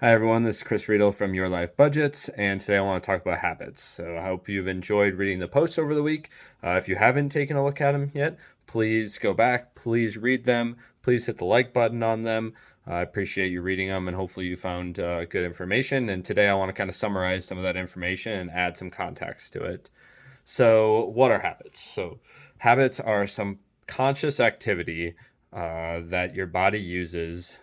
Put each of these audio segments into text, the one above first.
Hi, everyone. This is Chris Riedel from Your Life Budgets, and today I want to talk about habits. So, I hope you've enjoyed reading the posts over the week. If you haven't taken a look at them yet, please go back, please read them, please hit the like button on them. I appreciate you reading them, and hopefully, you found good information. And today, I want to kind of summarize some of that information and add some context to it. So, what are habits? So, habits are some conscious activity that your body uses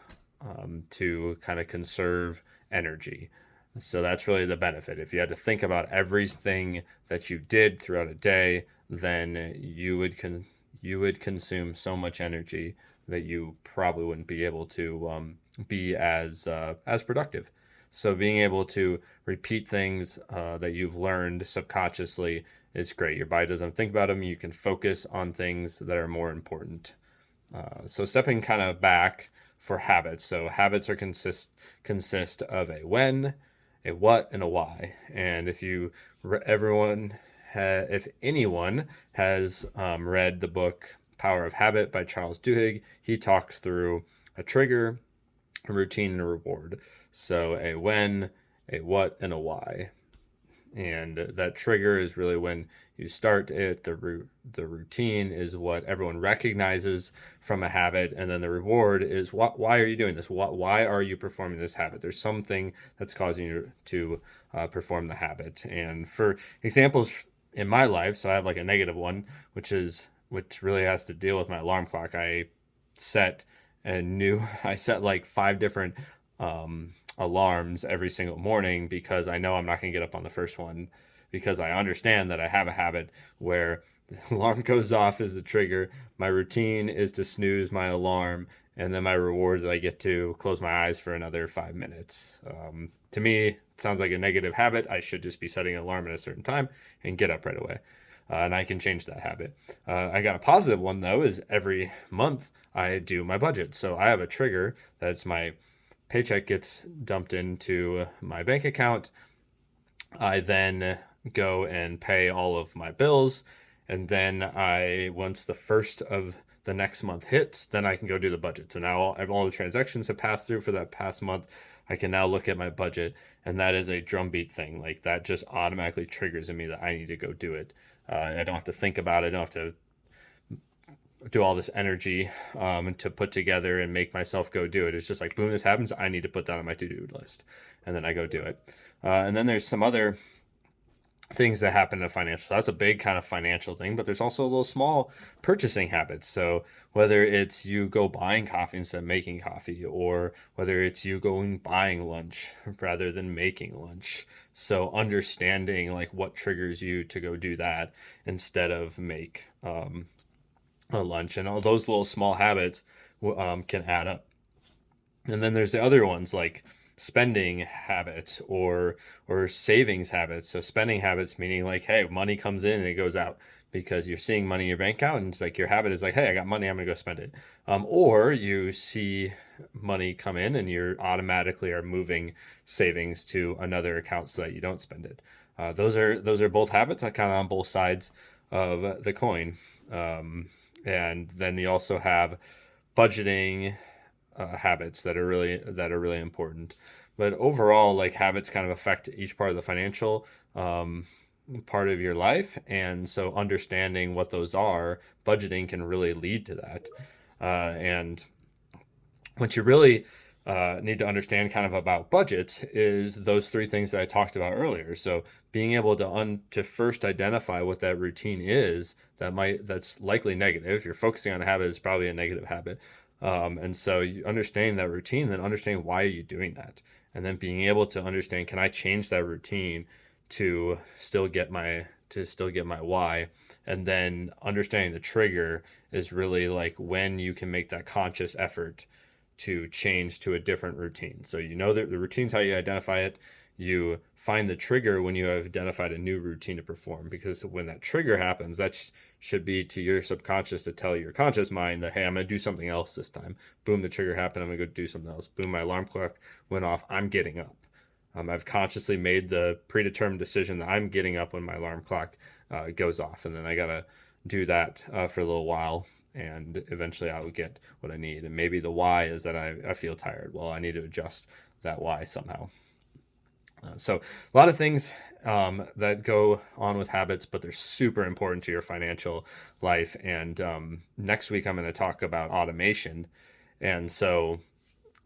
to kind of conserve energy. So that's really the benefit. If you had to think about everything that you did throughout a day, then you would consume so much energy that you probably wouldn't be able to be as productive. So being able to repeat things that you've learned subconsciously is great. Your body doesn't think about them. You can focus on things that are more important. So stepping kind of back for habits. So habits are consist of a when, a what, and a why. And if anyone has read the book Power of Habit by Charles Duhigg, he talks through a trigger, a routine, and a reward. So a when, a what, and a why. And that trigger is really when you start it. The routine is what everyone recognizes from a habit, and then the reward is why are you doing this? Why are you performing this habit? There's something that's causing you to perform the habit. And for examples in my life, so I have like a negative one, which really has to deal with my alarm clock. Set I set like five different alarms every single morning because I know I'm not going to get up on the first one, because I understand that I have a habit where the alarm goes off as the trigger. My routine is to snooze my alarm, and then my reward is I get to close my eyes for another 5 minutes. To me, it sounds like a negative habit. I should just be setting an alarm at a certain time and get up right away. And I can change that habit. I got a positive one though, is every month I do my budget. So I have a trigger that's my paycheck gets dumped into my bank account. I then go and pay all of my bills. And then once the first of the next month hits, then I can go do the budget. So now all the transactions have passed through for that past month. I can now look at my budget, and that is a drumbeat thing. Like that just automatically triggers in me that I need to go do it. I don't have to think about it. I don't have to do all this energy to put together and make myself go do it. It's just like, boom, this happens. I need to put that on my to-do list, and then I go do it. And then there's some other things that happen in financial. So that's a big kind of financial thing, but there's also a little small purchasing habits. So whether it's you go buying coffee instead of making coffee, or whether it's you going buying lunch rather than making lunch. So understanding like what triggers you to go do that instead of make a lunch, and all those little small habits can add up. And then there's the other ones like spending habits or savings habits. So spending habits meaning like, hey, money comes in and it goes out because you're seeing money in your bank account, and it's like your habit is like, hey, I got money, I'm gonna go spend it. Or you see money come in and you automatically are moving savings to another account so that you don't spend it. Those are both habits, kind of on both sides of the coin. And then you also have budgeting habits that are really important. But overall, like habits kind of affect each part of the financial part of your life, and so understanding what those are, budgeting can really lead to that. And what you really need to understand kind of about budgets is those three things that I talked about earlier. So being able to first identify what that routine is that's likely negative. If you're focusing on a habit, it's probably a negative habit. And so you understanding that routine, then understanding why are you doing that, and then being able to understand, can I change that routine to still get my why, and then understanding the trigger is really like when you can make that conscious effort to change to a different routine. So you know that the routine's how you identify it. You find the trigger when you have identified a new routine to perform, because when that trigger happens, that should be to your subconscious to tell your conscious mind that, hey, I'm going to do something else this time. Boom, the trigger happened. I'm going to go do something else. Boom, my alarm clock went off. I'm getting up. I've consciously made the predetermined decision that I'm getting up when my alarm clock goes off, and then I got to do that for a little while, and eventually I will get what I need. And maybe the why is that I feel tired. Well, I need to adjust that why somehow. So a lot of things that go on with habits, but they're super important to your financial life. And next week, I'm going to talk about automation. And so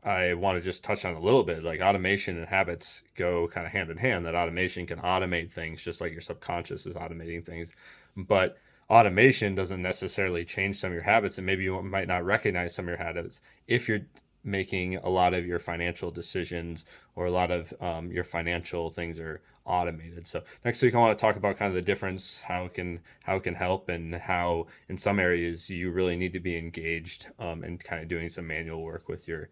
I want to just touch on a little bit, like automation and habits go kind of hand in hand. That automation can automate things just like your subconscious is automating things. But automation doesn't necessarily change some of your habits, and maybe you might not recognize some of your habits if you're making a lot of your financial decisions or a lot of your financial things are automated. So next week I want to talk about kind of the difference, how it can help, and how in some areas you really need to be engaged and kind of doing some manual work with your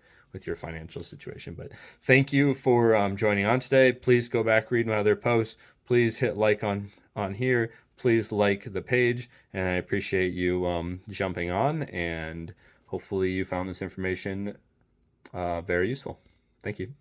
financial situation. But thank you for joining on today. Please go back, read my other posts. Please hit like on here. Please like the page, and I appreciate you jumping on, and hopefully you found this information very useful. Thank you.